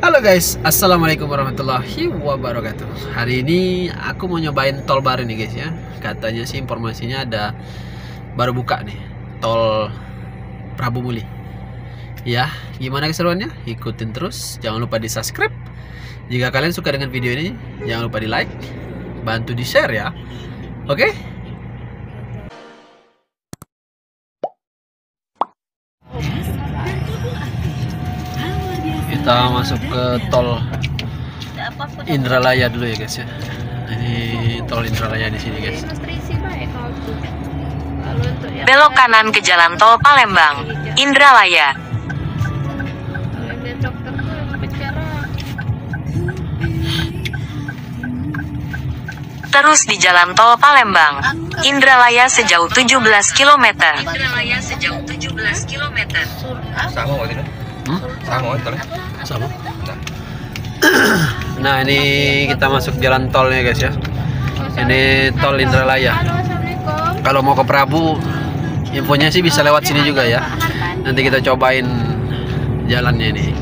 Halo guys, assalamualaikum warahmatullahi wabarakatuh. Hari ini aku mau nyobain tol baru nih guys ya. Katanya sih informasinya ada baru buka nih, tol Prabu Muli. Ya, gimana keseruannya? Ikutin terus. Jangan lupa di subscribe. Jika kalian suka dengan video ini, jangan lupa di like, bantu di share ya. Oke? Kita masuk ke tol Indralaya dulu ya guys ya. Ini tol Indralaya di sini guys. Belok kanan ke jalan tol Palembang, Indralaya. Terus di jalan tol Palembang, Indralaya sejauh 17 km. Indralaya sejauh 17 km. Sama waktu itu? Sama. Nah ini kita masuk jalan tolnya guys ya. Ini tol Indralaya. Kalau mau ke Prabu, infonya sih bisa lewat sini juga ya. Nanti kita cobain jalannya ini.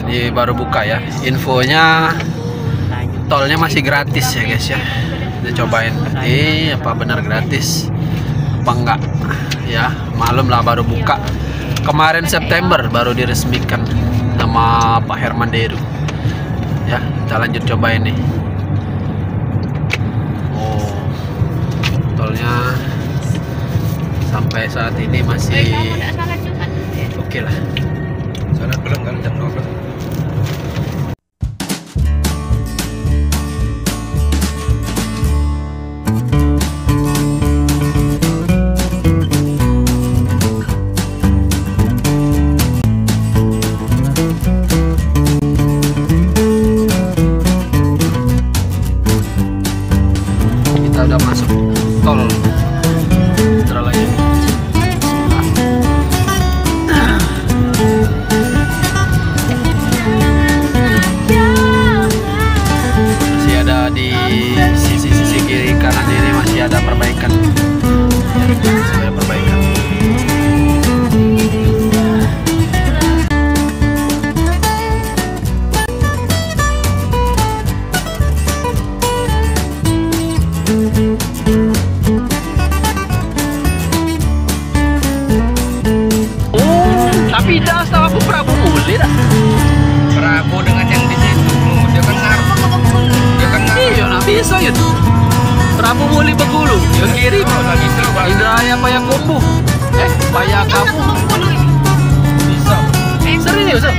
Ini baru buka ya. Infonya tolnya masih gratis ya guys ya. Kita cobain. Apa benar gratis? Apa enggak? Ya, malum lah baru buka. Kemarin September baru diresmikan sama Pak Herman Deru. Ya, kita lanjut cobain nih. Oh, tolnya sampai saat ini masih oke lah. Soalnya belum kan jam 12. Udah masuk tol Indralaya. Masih ada di sisi kiri kanan ini masih ada perbaikan. Masih ada perbaikan. Tapi dah tahu aku Prabu Muli dah. Prabu dengan yang di situ, dia kan ngaruh. Iya, nah bisa ya tuh. Prabu Muli Bengkulu, yang kiri Indralaya Payakumbuh. Payakamu. Bisa. Serius ya?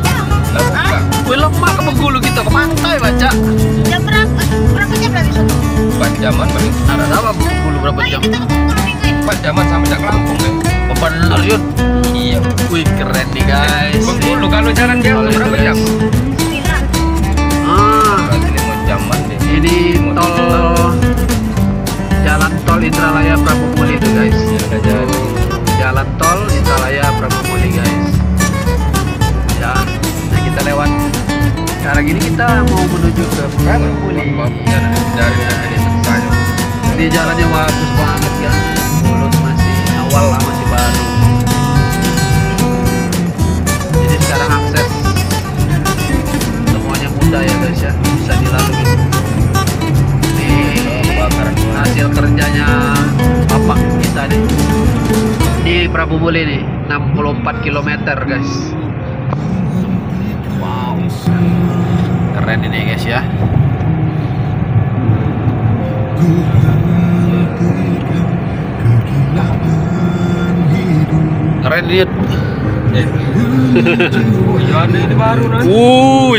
Lah buka. Wih lemah ke Bengkulu gitu, ke pantai baca. Jam berapa? Berapa jam dari situ? 4 jaman paling. Ada apa Bengkulu berapa jam? 4 jaman sampai ke Lampung nih. Bener yun. Iya. Wih keren nih guys. Bengkulu kalau jalan jauh berapa jam? 9. Berarti 5 jaman deh. Ini tol jalan tol Indralaya Prabu Muli itu guys. Udah jadi. Jalan tol Indralaya Prabu Muli guys. Ya, nah kita lewat ke arah gini, kita mau menuju ke Prabu Muli. Dari selesai. Ini jalannya bagus banget guys. Mulus masih awal lah, masih baru. Jadi sekarang akses semuanya mudah ya guys ya, bisa dilalui. Ini hasil kerjanya bapak kita nih. Ini Prabu Muli nih, 64 km guys. Wow, keren ini guys ya. Keren dia. Oh iya, ini baru nanti.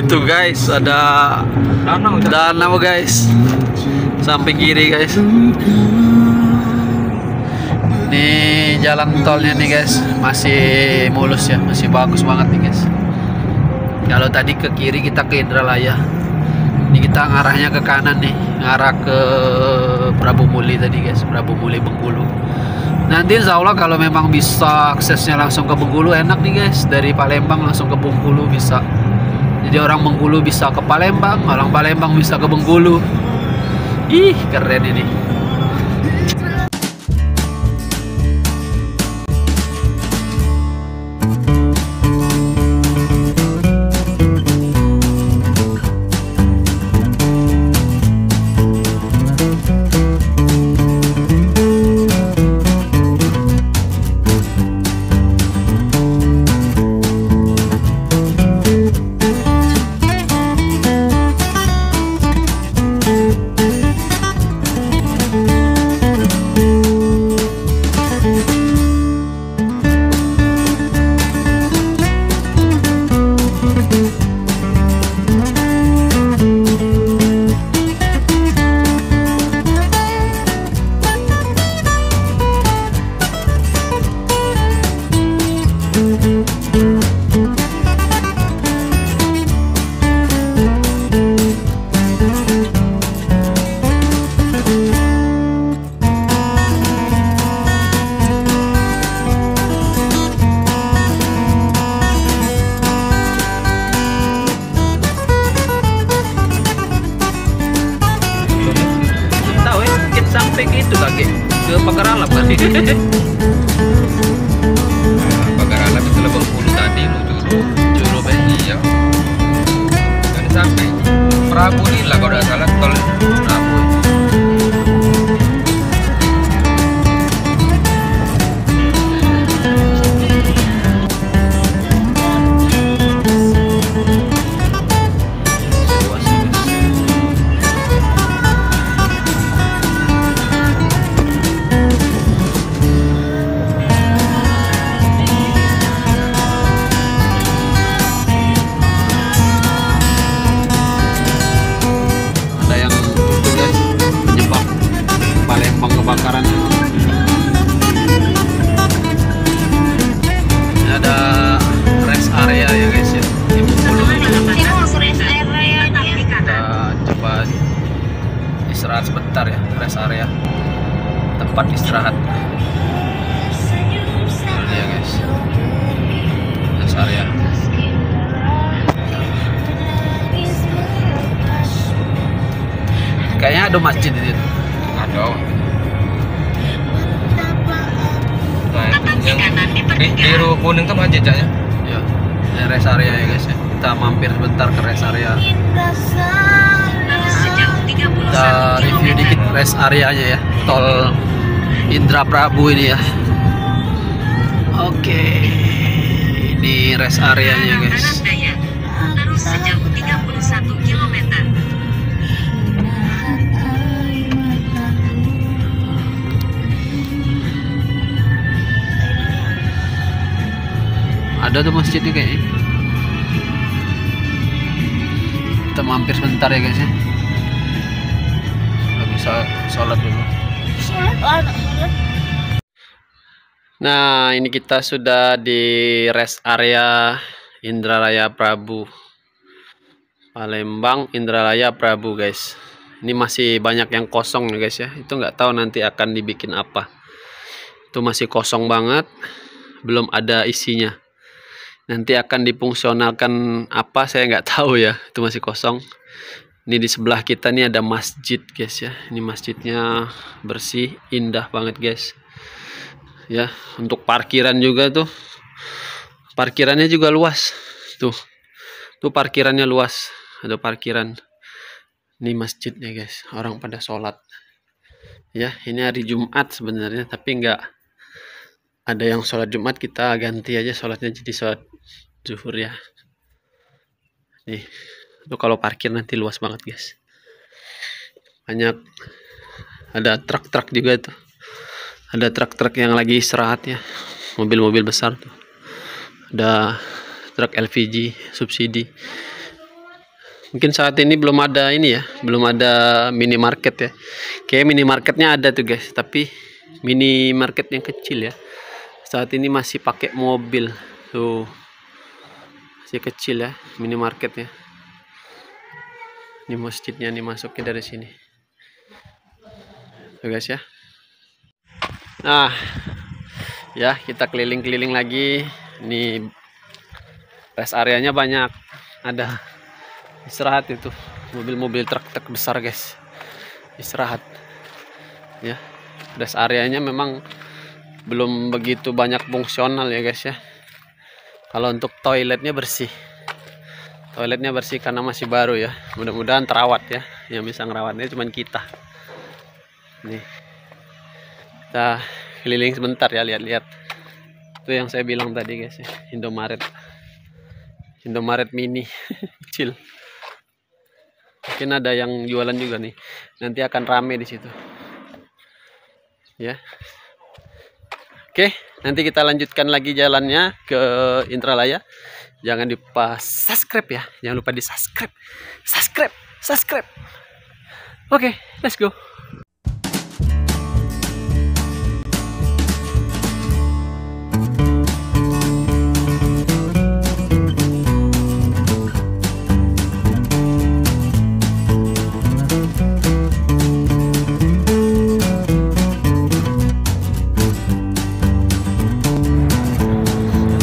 Itu guys, ada danau guys. Samping kiri guys. Ini jalan tolnya nih guys, masih mulus ya, masih bagus banget nih guys. Kalau tadi ke kiri kita ke Indralaya. Ini kita ngarahnya ke kanan nih, ngarah ke Prabu Muli tadi guys, Prabu Muli Bengkulu. Nanti insya Allah kalau memang bisa aksesnya langsung ke Bengkulu enak nih guys. Dari Palembang langsung ke Bengkulu bisa. Jadi orang Bengkulu bisa ke Palembang, orang Palembang bisa ke Bengkulu. Ih keren ini. ke Pagar Alam kan? Pagar Alam itu Lebak Bulus tadi lu Curug iya. Dan sampai Prabu Lila kalau tidak salah tol Prabu. Kebakaran. Ini ada rest area ya guys ya. Di Bengkulu. Kita coba istirahat sebentar ya, rest area. Tempat istirahat. Ini ya guys. Rest area. Kayaknya ada masjid di situ. Ada. Biru kuning tuh masjid ya? Ya, ini rest area ya guys ya. Kita mampir sebentar ke rest area. Kita review dikit rest areanya ya. Tol Indraprabu ini ya. Oke, ini rest areanya guys. Terus sejauh 31 km. Ada tuh masjidnya kayaknya. Kita mampir sebentar ya guys ya. Nggak bisa sholat dulu. Nah, ini kita sudah di rest area Indralaya Prabu, Palembang Indralaya Prabu guys. Ini masih banyak yang kosong ya guys ya. Itu nggak tahu nanti akan dibikin apa. Itu masih kosong banget, belum ada isinya. Nanti akan difungsionalkan apa saya nggak tahu ya, itu masih kosong. Ini di sebelah kita nih ada masjid guys ya. Ini masjidnya bersih, indah banget guys ya. Untuk parkiran juga tuh, parkirannya juga luas tuh parkirannya luas, ada parkiran. Ini masjidnya guys, orang pada sholat ya. Ini hari Jumat sebenarnya, tapi nggak ada yang sholat Jumat, kita ganti aja sholatnya jadi sholat zuhur ya. Nih, itu kalau parkir nanti luas banget guys. Banyak, ada truk-truk juga tuh. Ada truk-truk yang lagi istirahat ya. Mobil-mobil besar tuh. Ada truk LPG subsidi. Mungkin saat ini belum ada ini ya, belum ada minimarket ya. Kayak minimarketnya ada tuh guys, tapi minimarket yang kecil ya. Saat ini masih pakai mobil tuh, masih kecil ya minimarketnya. Ini masjidnya nih, masuknya dari sini tuh guys ya. Nah ya, kita keliling-keliling lagi. Ini rest areanya banyak, ada istirahat itu, mobil-mobil truk-truk besar guys, istirahat ya. Rest areanya memang belum begitu banyak fungsional ya guys ya. Kalau untuk toiletnya bersih, karena masih baru ya. Mudah-mudahan terawat ya. Yang bisa ngerawatnya cuman kita. Nih, kita keliling sebentar ya, lihat-lihat. Itu yang saya bilang tadi guys ya, Indomaret mini kecil. Mungkin ada yang jualan juga nih. Nanti akan rame di situ ya. Oke, nanti kita lanjutkan lagi jalannya ke Indralaya. Jangan lupa subscribe ya. Jangan lupa di subscribe. Oke, let's go.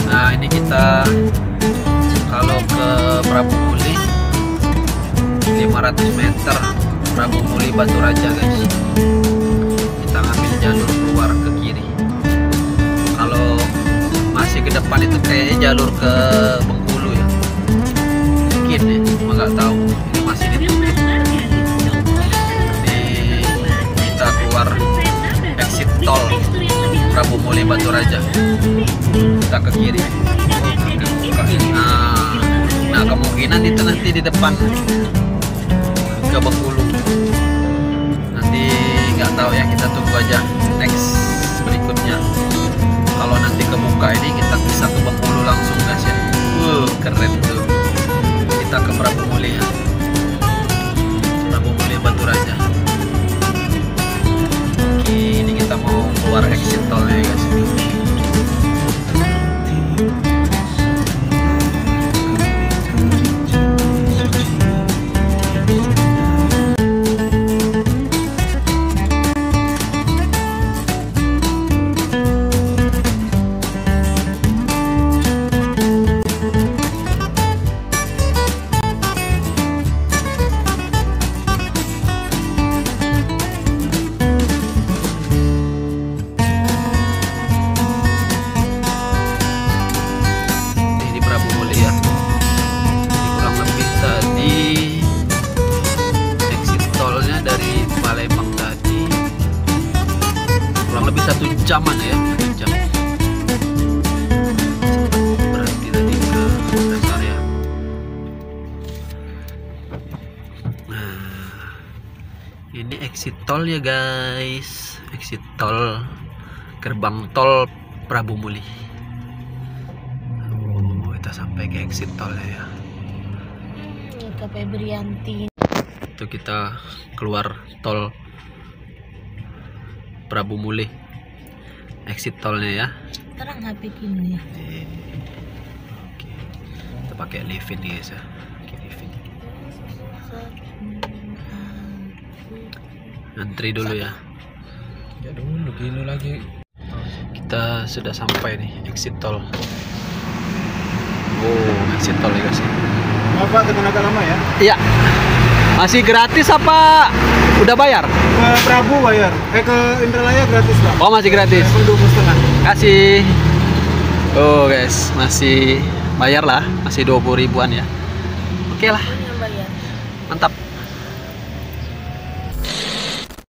Nah, ini kita kalau ke Prabu Muli 500 meter Prabu Muli Batu Raja guys. Kita ngambil jalur keluar ke kiri. Kalau masih ke depan itu kayaknya jalur ke Bengkulu ya. Mungkin ya, cuma nggak tahu. Ini masih ditutup. Ini kita keluar exit tol Prabu Muli Batu Raja. Kita ke kiri. Nah kemungkinan itu nanti di depan ke Bengkulu. Nanti nggak tahu ya, kita tunggu aja next berikutnya. Kalau nanti kebuka ini kita bisa ke Bengkulu langsung guys ya. Keren tuh. Kita ke Prabu Muli ya. Prabu Muli Batu Raja. Ini kita mau keluar exit tolnya guys. Lebih 1 jaman ya, 1 jam. Berhenti tadi ke rest area. Nah, ini exit tol ya guys, exit tol gerbang tol Prabu Muli. Oh, kita sampai ke exit tol ya. Ke Febrianti. Itu kita keluar tol Prabu Muli, exit tolnya ya. Terang HP gini ya. Oke, kita pakai livin guys ya. Pakai livin. Antri dulu ya. Ya dulu gini lagi. Kita sudah sampai nih exit tol. Oh, exit tol ya guys. Bapak tenaga lama ya? Iya. Masih gratis apa udah bayar? Ke Prabu bayar. Ke Indralaya gratis Pak. Oh, masih gratis. 20.5. Kasih. Oh guys, masih bayar lah, masih 20 ribuan ya. Oke lah, Yang bayar. mantap.